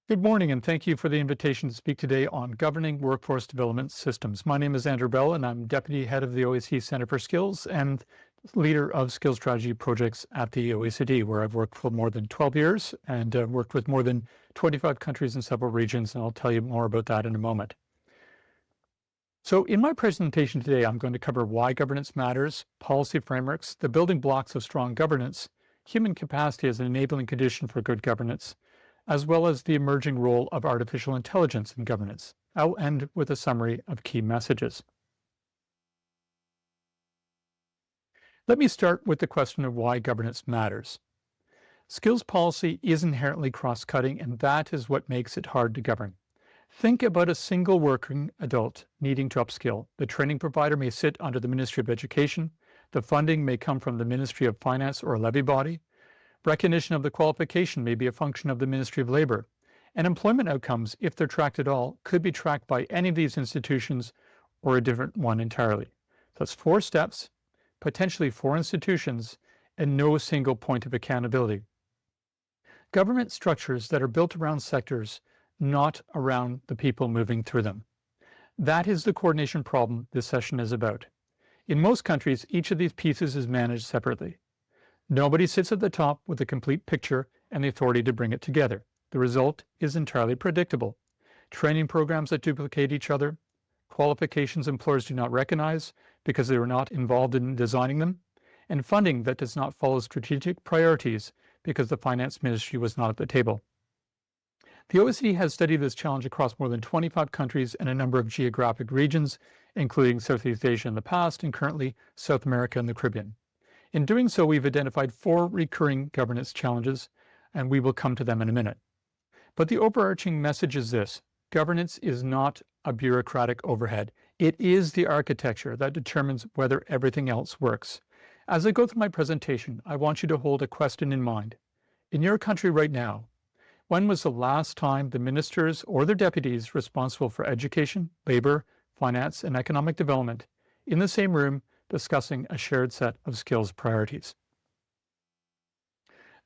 Good morning, and thank you for the invitation to speak today on governing workforce development systems. My name is Andrew Bell, and I'm Deputy Head of the OECD Center for Skills and leader of skills strategy projects at the OECD, where I've worked for more than 12 years and worked with more than 25 countries in several regions, and I'll tell you more about that in a moment. So in my presentation today, I'm going to cover why governance matters, policy frameworks, the building blocks of strong governance, human capacity as an enabling condition for good governance, as well as the emerging role of artificial intelligence in governance. I'll end with a summary of key messages. Let me start with the question of why governance matters. Skills policy is inherently cross-cutting, and that is what makes it hard to govern. Think about a single working adult needing to upskill. The training provider may sit under the Ministry of Education. The funding may come from the Ministry of Finance or a levy body. Recognition of the qualification may be a function of the Ministry of Labor. And employment outcomes, if they're tracked at all, could be tracked by any of these institutions or a different one entirely. That's 4 steps, potentially 4 institutions, and no single point of accountability. Government structures that are built around sectors, not around the people moving through them. That is the coordination problem this session is about. In most countries, each of these pieces is managed separately. Nobody sits at the top with a complete picture and the authority to bring it together. The result is entirely predictable. Training programs that duplicate each other, qualifications employers do not recognize because they were not involved in designing them, and funding that does not follow strategic priorities because the finance ministry was not at the table. The OECD has studied this challenge across more than 25 countries and a number of geographic regions, including Southeast Asia in the past and currently South America and the Caribbean. In doing so, we've identified 4 recurring governance challenges, and we will come to them in a minute. But the overarching message is this: governance is not a bureaucratic overhead. It is the architecture that determines whether everything else works. As I go through my presentation, I want you to hold a question in mind. In your country right now, when was the last time the ministers or their deputies responsible for education, labor, finance, and economic development in the same room discussing a shared set of skills priorities?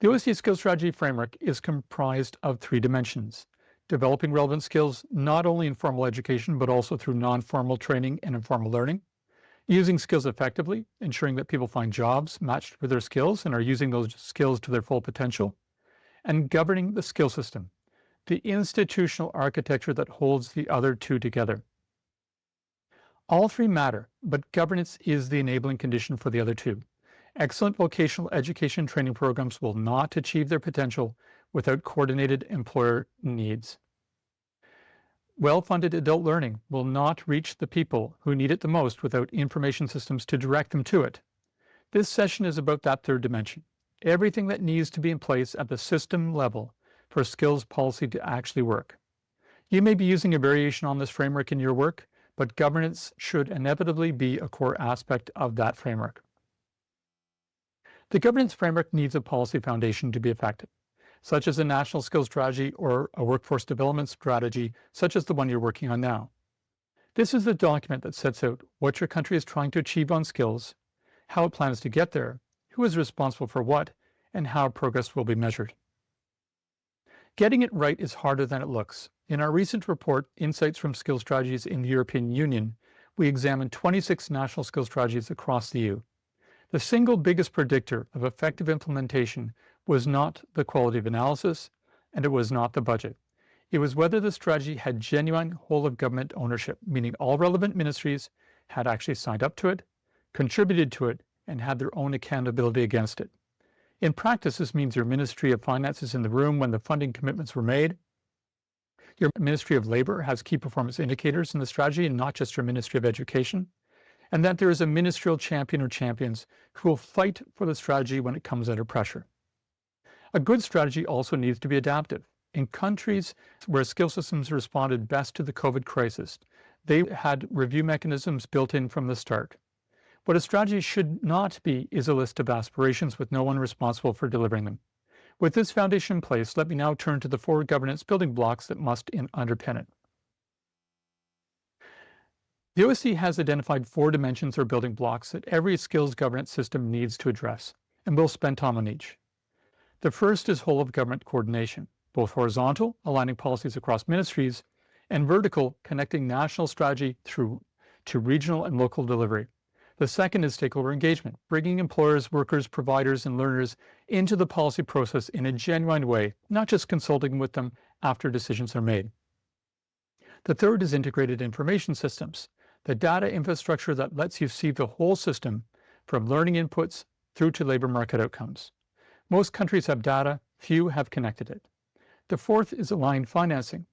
The OECD Skills Strategy Framework is comprised of 3 dimensions: developing relevant skills not only in formal education, but also through non-formal training and informal learning; using skills effectively, ensuring that people find jobs matched with their skills and are using those skills to their full potential; and governing the skill system, the institutional architecture that holds the other 2 together. All 3 matter, but governance is the enabling condition for the other 2. Excellent vocational education training programs will not achieve their potential without coordinated employer needs. Well-funded adult learning will not reach the people who need it the most without information systems to direct them to it. This session is about that 3rd dimension. Everything that needs to be in place at the system level for skills policy to actually work. You may be using a variation on this framework in your work, but governance should inevitably be a core aspect of that framework. The governance framework needs a policy foundation to be effective, such as a national skills strategy or a workforce development strategy, such as the one you're working on now. This is the document that sets out what your country is trying to achieve on skills, how it plans to get there, who is responsible for what, and how progress will be measured. Getting it right is harder than it looks. In our recent report, Insights from Skills Strategies in the European Union, we examined 26 national skills strategies across the EU. The single biggest predictor of effective implementation was not the quality of analysis, and it was not the budget. It was whether the strategy had genuine whole-of-government ownership, meaning all relevant ministries had actually signed up to it, contributed to it, and had their own accountability against it. In practice, this means your Ministry of Finance is in the room when the funding commitments were made. Your Ministry of Labor has key performance indicators in the strategy and not just your Ministry of Education. And that there is a ministerial champion or champions who will fight for the strategy when it comes under pressure. A good strategy also needs to be adaptive. In countries where skill systems responded best to the COVID crisis, they had review mechanisms built in from the start. What a strategy should not be is a list of aspirations with no one responsible for delivering them. With this foundation in place, let me now turn to the 4 governance building blocks that must underpin it. The OECD has identified 4 dimensions or building blocks that every skills governance system needs to address, and we'll spend time on each. The first is whole-of-government coordination. both horizontal, aligning policies across ministries, and vertical, connecting national strategy through to regional and local delivery. The second is stakeholder engagement, bringing employers, workers, providers, and learners into the policy process in a genuine way, not just consulting with them after decisions are made. The third is integrated information systems, the data infrastructure that lets you see the whole system from learning inputs through to labor market outcomes. Most countries have data, few have connected it. The fourth is aligned financing,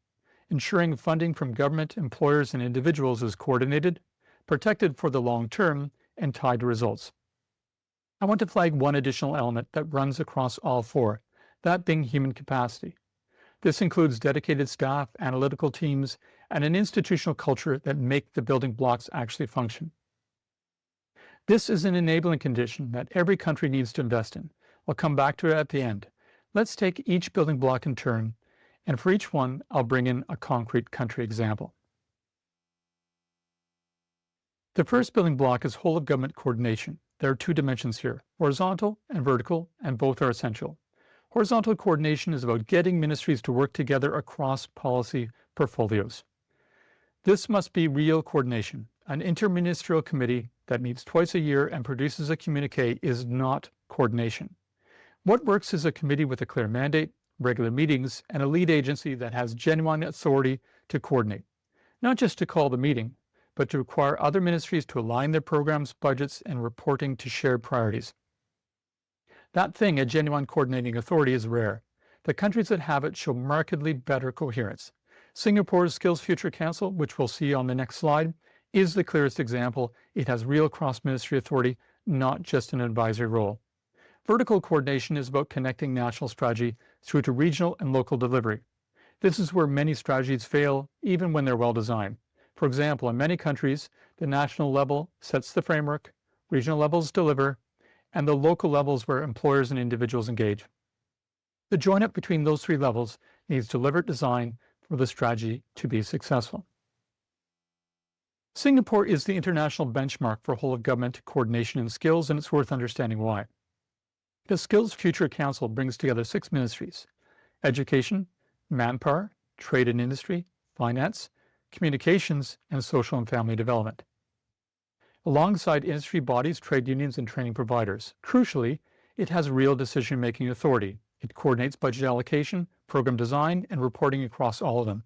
ensuring funding from government, employers, and individuals is coordinated, protected for the long term, and tied to results. I want to flag one additional element that runs across all four, that being human capacity. This includes dedicated staff, analytical teams, and an institutional culture that make the building blocks actually function. This is an enabling condition that every country needs to invest in. I'll come back to it at the end. Let's take each building block in turn, and for each one, I'll bring in a concrete country example. The first building block is whole of government coordination. There are two dimensions here, horizontal and vertical, and both are essential. Horizontal coordination is about getting ministries to work together across policy portfolios. This must be real coordination. An interministerial committee that meets twice a year and produces a communiqué is not coordination. What works is a committee with a clear mandate, regular meetings, and a lead agency that has genuine authority to coordinate. Not just to call the meeting, but to require other ministries to align their programs, budgets, and reporting to shared priorities. That thing, a genuine coordinating authority, is rare. The countries that have it show markedly better coherence. Singapore's Skills Future Council, which we'll see on the next slide, is the clearest example. It has real cross-ministry authority, not just an advisory role. Vertical coordination is about connecting national strategy through to regional and local delivery. This is where many strategies fail, even when they're well designed. For example, in many countries, the national level sets the framework, regional levels deliver, and the local levels where employers and individuals engage. The join-up between those three levels needs deliberate design for the strategy to be successful. Singapore is the international benchmark for whole-of-government coordination and skills, and it's worth understanding why. The Skills Future Council brings together 6 ministries: education, manpower, trade and industry, finance, communications, and social and family development. Alongside industry bodies, trade unions, and training providers. Crucially, it has real decision-making authority. It coordinates budget allocation, program design, and reporting across all of them.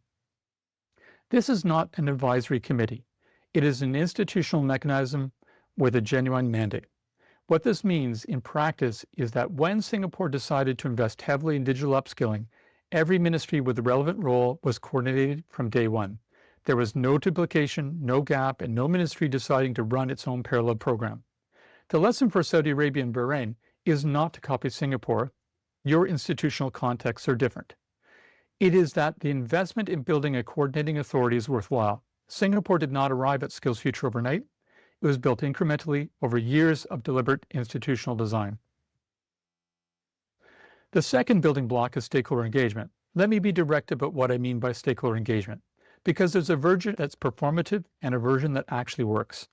This is not an advisory committee. It is an institutional mechanism with a genuine mandate. What this means in practice is that when Singapore decided to invest heavily in digital upskilling, every ministry with a relevant role was coordinated from day one. There was no duplication, no gap, and no ministry deciding to run its own parallel program. The lesson for Saudi Arabia and Bahrain is not to copy Singapore. Your institutional contexts are different. It is that the investment in building a coordinating authority is worthwhile. Singapore did not arrive at Skills Future overnight. It was built incrementally over years of deliberate institutional design. The second building block is stakeholder engagement. Let me be direct about what I mean by stakeholder engagement, because there's a version that's performative and a version that actually works.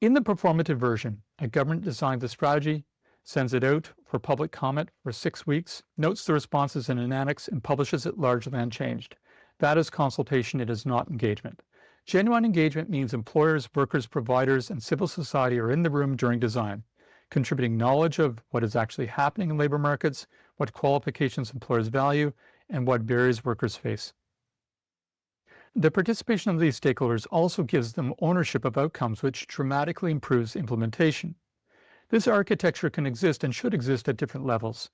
In the performative version, a government designs the strategy, sends it out for public comment for 6 weeks, notes the responses in an annex, and publishes it largely unchanged. That is consultation, it is not engagement. Genuine engagement means employers, workers, providers, and civil society are in the room during design, contributing knowledge of what is actually happening in labor markets, what qualifications employers value, and what barriers workers face. The participation of these stakeholders also gives them ownership of outcomes, which dramatically improves implementation. This architecture can exist and should exist at different levels.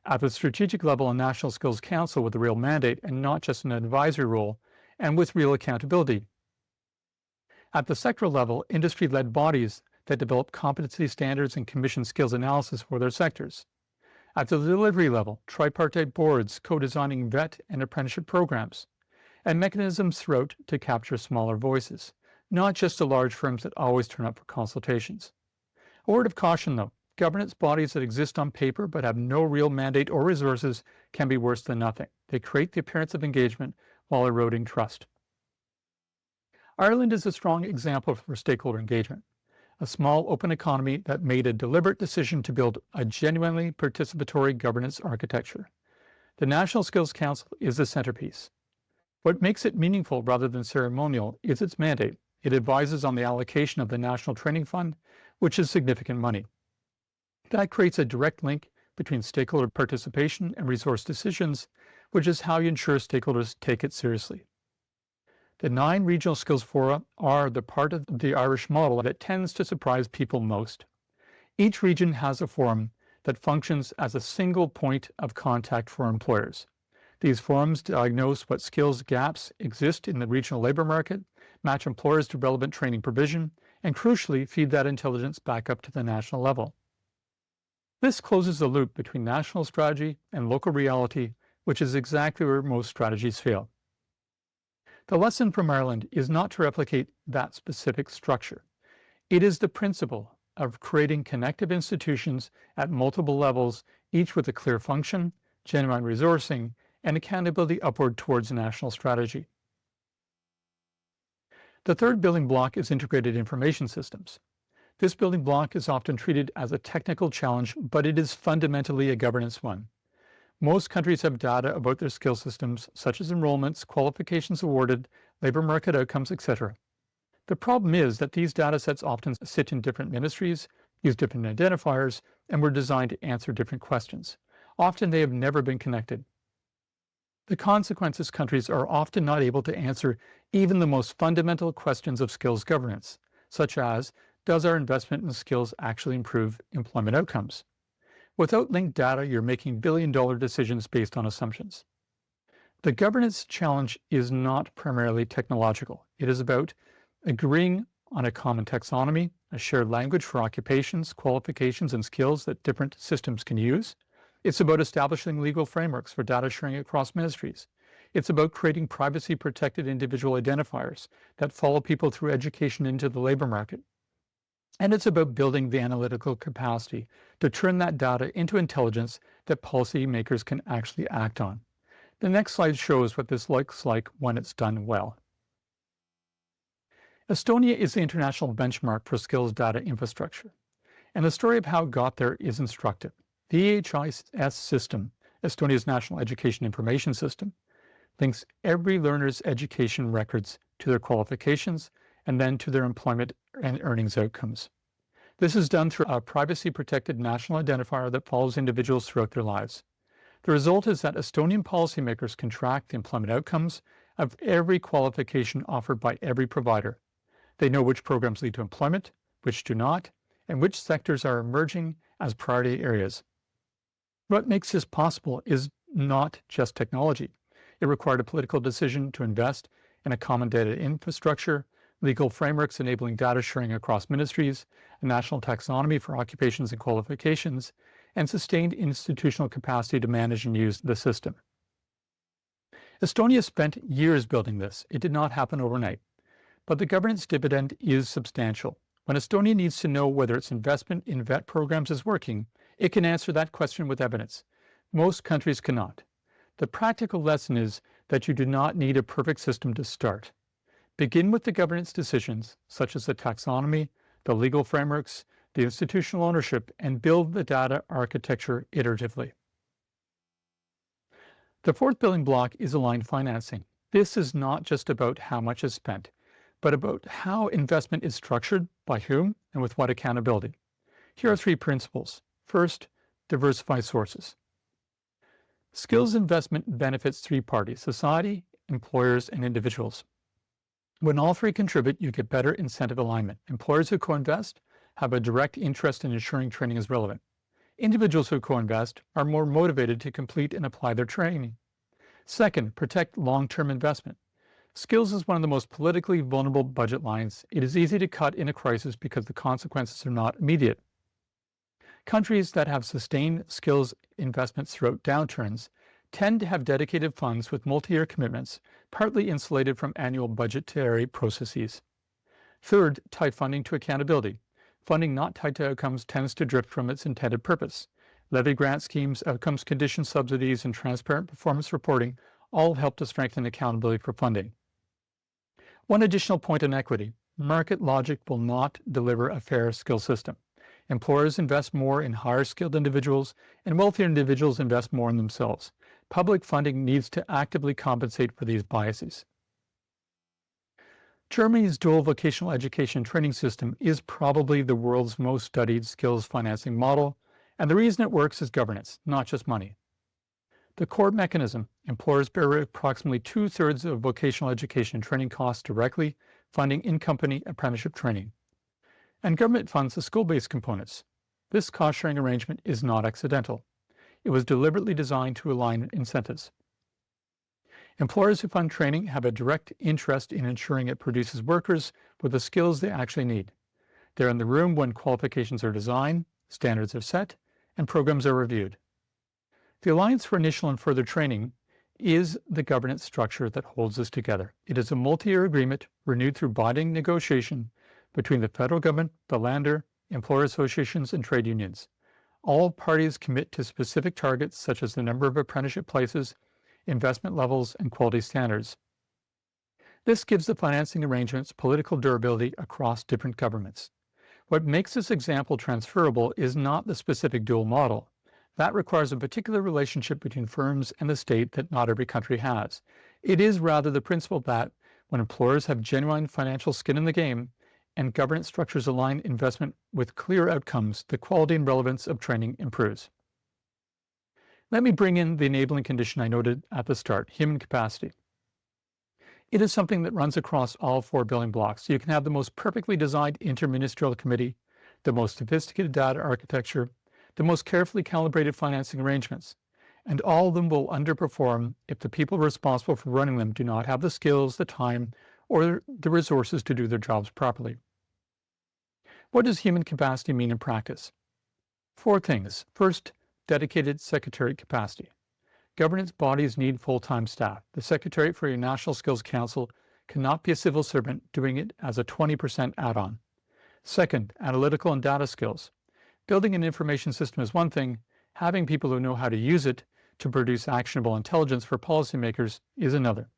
At the strategic level, a National Skills Council with a real mandate and not just an advisory role, and with real accountability. At the sectoral level, industry-led bodies that develop competency standards and commission skills analysis for their sectors. At the delivery level, tripartite boards co-designing vet and apprenticeship programs, and mechanisms throughout to capture smaller voices, not just the large firms that always turn up for consultations. A word of caution though, governance bodies that exist on paper but have no real mandate or resources can be worse than nothing. They create the appearance of engagement while eroding trust. Ireland is a strong example for stakeholder engagement, a small open economy that made a deliberate decision to build a genuinely participatory governance architecture. The National Skills Council is the centerpiece. What makes it meaningful rather than ceremonial is its mandate. It advises on the allocation of the National Training Fund, which is significant money. That creates a direct link between stakeholder participation and resource decisions, which is how you ensure stakeholders take it seriously. The 9 regional skills fora are the part of the Irish model that tends to surprise people most. Each region has a forum that functions as a single point of contact for employers. These forums diagnose what skills gaps exist in the regional labor market, match employers to relevant training provision, and crucially feed that intelligence back up to the national level. This closes the loop between national strategy and local reality, which is exactly where most strategies fail. The lesson from Ireland is not to replicate that specific structure. It is the principle of creating connective institutions at multiple levels, each with a clear function, genuine resourcing, and accountability upward towards a national strategy. The third building block is integrated information systems. This building block is often treated as a technical challenge, but it is fundamentally a governance one. Most countries have data about their skill systems, such as enrollments, qualifications awarded, labor market outcomes, etc. The problem is that these data sets often sit in different ministries, use different identifiers, and were designed to answer different questions. Often they have never been connected. The consequence is countries are often not able to answer even the most fundamental questions of skills governance, such as, does our investment in skills actually improve employment outcomes? Without linked data, you're making billion-dollar decisions based on assumptions. The governance challenge is not primarily technological. It is about agreeing on a common taxonomy, a shared language for occupations, qualifications, and skills that different systems can use. It's about establishing legal frameworks for data sharing across ministries. It's about creating privacy-protected individual identifiers that follow people through education into the labor market. And it's about building the analytical capacity to turn that data into intelligence that policymakers can actually act on. The next slide shows what this looks like when it's done well. Estonia is the international benchmark for skills data infrastructure, and the story of how it got there is instructive. The EHIS system, Estonia's National Education Information System, links every learner's education records to their qualifications and then to their employment and earnings outcomes. This is done through a privacy-protected national identifier that follows individuals throughout their lives. The result is that Estonian policymakers can track the employment outcomes of every qualification offered by every provider. They know which programs lead to employment, which do not, and which sectors are emerging as priority areas. What makes this possible is not just technology. It required a political decision to invest in a common data infrastructure, legal frameworks enabling data sharing across ministries, a national taxonomy for occupations and qualifications, and sustained institutional capacity to manage and use the system. Estonia spent years building this. It did not happen overnight, but the governance dividend is substantial. When Estonia needs to know whether its investment in VET programs is working, it can answer that question with evidence. Most countries cannot. The practical lesson is that you do not need a perfect system to start. Begin with the governance decisions, such as the taxonomy, the legal frameworks, the institutional ownership, and build the data architecture iteratively. The fourth building block is aligned financing. This is not just about how much is spent, but about how investment is structured, by whom, and with what accountability. Here are 3 principles. First, diversify sources. Skills investment benefits 3 parties: society, employers, and individuals. When all 3 contribute, you get better incentive alignment. Employers who co-invest have a direct interest in ensuring training is relevant. Individuals who co-invest are more motivated to complete and apply their training. Second, protect long-term investment. Skills is one of the most politically vulnerable budget lines. It is easy to cut in a crisis because the consequences are not immediate. Countries that have sustained skills investments throughout downturns tend to have dedicated funds with multi-year commitments, partly insulated from annual budgetary processes. Third, tie funding to accountability. Funding not tied to outcomes tends to drift from its intended purpose. Levy grant schemes, outcomes condition subsidies, and transparent performance reporting all help to strengthen accountability for funding. One additional point on equity: market logic will not deliver a fair skill system. Employers invest more in higher skilled individuals, and wealthier individuals invest more in themselves. Public funding needs to actively compensate for these biases. Germany's dual vocational education training system is probably the world's most studied skills financing model, and the reason it works is governance, not just money. The core mechanism: employers bear approximately 2/3 of vocational education and training costs directly, funding in-company apprenticeship training. And government funds the school-based components. This cost-sharing arrangement is not accidental. It was deliberately designed to align incentives. Employers who fund training have a direct interest in ensuring it produces workers with the skills they actually need. They're in the room when qualifications are designed, standards are set, and programs are reviewed. The Alliance for Initial and Further Training is the governance structure that holds us together. It is a multi-year agreement renewed through binding negotiation between the federal government, the Länder, employer associations, and trade unions. All parties commit to specific targets such as the number of apprenticeship places, investment levels, and quality standards. This gives the financing arrangements political durability across different governments. What makes this example transferable is not the specific dual model. That requires a particular relationship between firms and the state that not every country has. It is rather the principle that when employers have genuine financial skin in the game and governance structures align investment with clear outcomes, the quality and relevance of training improves. Let me bring in the enabling condition I noted at the start: human capacity. It is something that runs across all 4 building blocks. You can have the most perfectly designed interministerial committee, the most sophisticated data architecture, the most carefully calibrated financing arrangements, and all of them will underperform if the people responsible for running them do not have the skills, the time, or the resources to do their jobs properly. What does human capacity mean in practice? 4 things. First, dedicated secretariat capacity. Governance bodies need full-time staff. The Secretariat for your National Skills Council cannot be a civil servant doing it as a 20% add-on. Second, analytical and data skills. Building an information system is one thing. Having people who know how to use it to produce actionable intelligence for policymakers is another.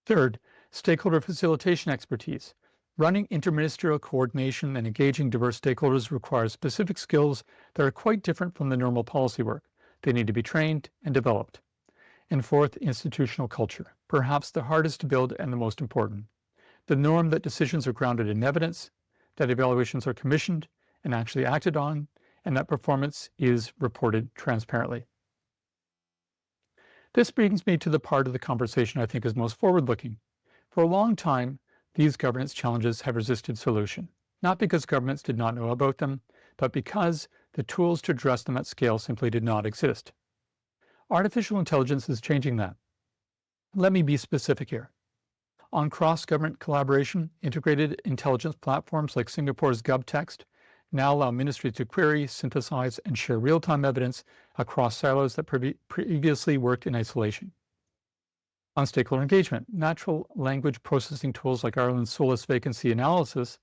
Third, stakeholder facilitation expertise. Running interministerial coordination and engaging diverse stakeholders requires specific skills that are quite different from the normal policy work. They need to be trained and developed. And fourth, institutional culture, perhaps the hardest to build and the most important. The norm that decisions are grounded in evidence, that evaluations are commissioned and actually acted on, and that performance is reported transparently. This brings me to the part of the conversation I think is most forward-looking. For a long time, these governance challenges have resisted solution, not because governments did not know about them, but because the tools to address them at scale simply did not exist. Artificial intelligence is changing that. Let me be specific here. On cross-government collaboration, integrated intelligence platforms like Singapore's GovText now allow ministries to query, synthesize, and share real-time evidence across silos that previously worked in isolation. On stakeholder engagement, natural language processing tools like Ireland's Solus vacancy analysis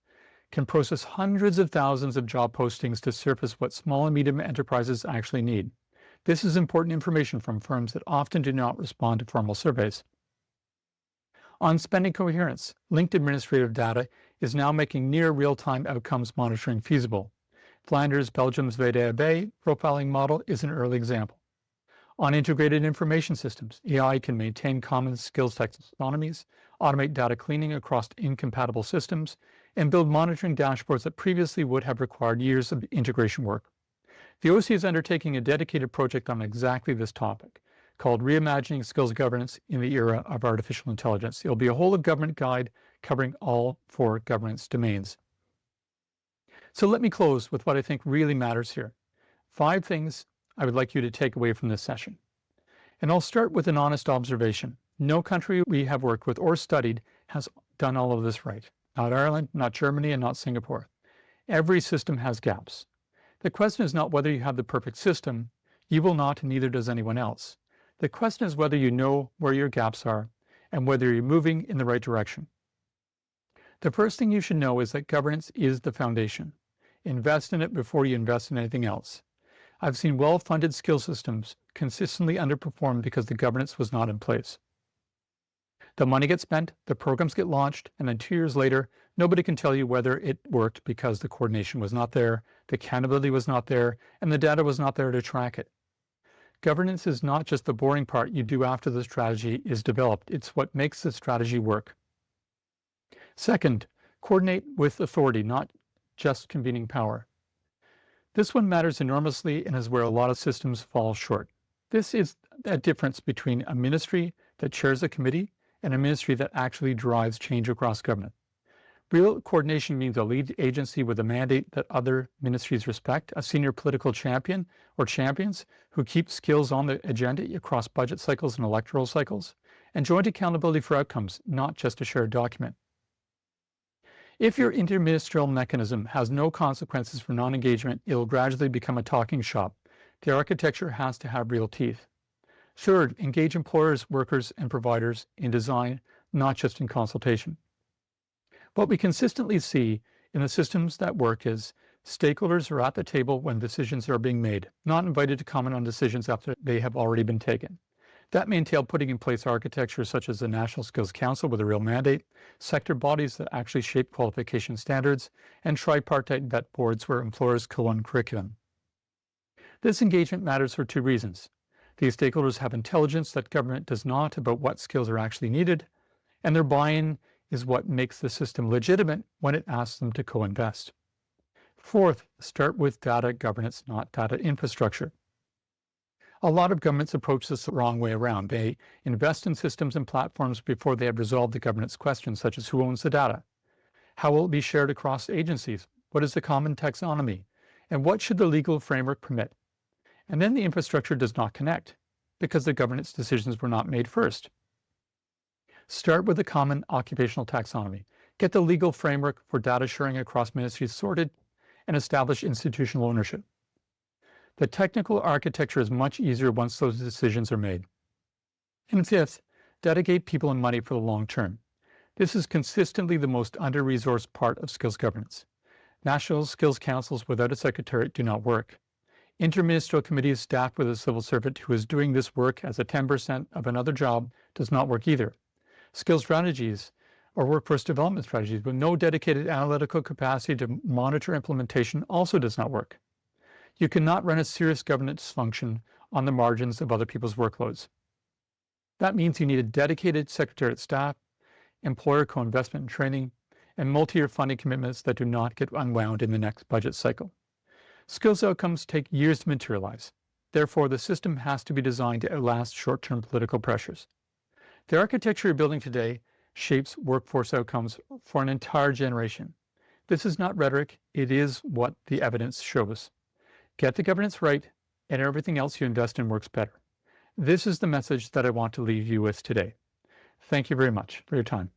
can process hundreds of thousands of job postings to surface what small and medium enterprises actually need. This is important information from firms that often do not respond to formal surveys. On spending coherence, linked administrative data is now making near real-time outcomes monitoring feasible. Flanders, Belgium's VDAB profiling model is an early example. On integrated information systems, AI can maintain common skills taxonomies, automate data cleaning across incompatible systems, and build monitoring dashboards that previously would have required years of integration work. The OC is undertaking a dedicated project on exactly this topic, called Reimagining Skills Governance in the Era of Artificial Intelligence. It will be a whole-of-government guide covering all 4 governance domains. So let me close with what I think really matters here. 5 things I would like you to take away from this session. And I'll start with an honest observation. No country we have worked with or studied has done all of this right. Not Ireland, not Germany, and not Singapore. Every system has gaps. The question is not whether you have the perfect system. You will not, and neither does anyone else. The question is whether you know where your gaps are and whether you're moving in the right direction. The first thing you should know is that governance is the foundation. Invest in it before you invest in anything else. I've seen well-funded skill systems consistently underperform because the governance was not in place. The money gets spent, the programs get launched, and then 2 years later, nobody can tell you whether it worked because the coordination was not there, the accountability was not there, and the data was not there to track it. Governance is not just the boring part you do after the strategy is developed. It's what makes the strategy work. Second, coordinate with authority, not just convening power. This one matters enormously and is where a lot of systems fall short. This is a difference between a ministry that chairs a committee and a ministry that actually drives change across government. Real coordination means a lead agency with a mandate that other ministries respect, a senior political champion or champions who keep skills on the agenda across budget cycles and electoral cycles, and joint accountability for outcomes, not just a shared document. If your interministerial mechanism has no consequences for non-engagement, it will gradually become a talking shop. The architecture has to have real teeth. Third, engage employers, workers, and providers in design, not just in consultation. What we consistently see in the systems that work is stakeholders are at the table when decisions are being made, not invited to comment on decisions after they have already been taken. That may entail putting in place architecture such as the National Skills Council with a real mandate, sector bodies that actually shape qualification standards, and tripartite vet boards where employers co-own curriculum. This engagement matters for two reasons. These stakeholders have intelligence that government does not about what skills are actually needed, and their buy-in is what makes the system legitimate when it asks them to co-invest. Fourth, start with data governance, not data infrastructure. A lot of governments approach this the wrong way around. They invest in systems and platforms before they have resolved the governance questions, such as who owns the data? How will it be shared across agencies? What is the common taxonomy? And what should the legal framework permit? And then the infrastructure does not connect because the governance decisions were not made first. Start with a common occupational taxonomy. Get the legal framework for data sharing across ministries sorted and establish institutional ownership. The technical architecture is much easier once those decisions are made. And fifth, dedicate people and money for the long term. This is consistently the most under-resourced part of skills governance. National skills councils without a secretariat do not work. Interministerial committees staffed with a civil servant who is doing this work as a 10% of another job does not work either. Skills strategies or workforce development strategies with no dedicated analytical capacity to monitor implementation also does not work. You cannot run a serious governance function on the margins of other people's workloads. That means you need a dedicated secretariat staff, employer co-investment and training, and multi-year funding commitments that do not get unwound in the next budget cycle. Skills outcomes take years to materialize. Therefore, the system has to be designed to outlast short-term political pressures. The architecture you're building today shapes workforce outcomes for an entire generation. This is not rhetoric, it is what the evidence shows. Get the governance right, and everything else you invest in works better. This is the message that I want to leave you with today. Thank you very much for your time.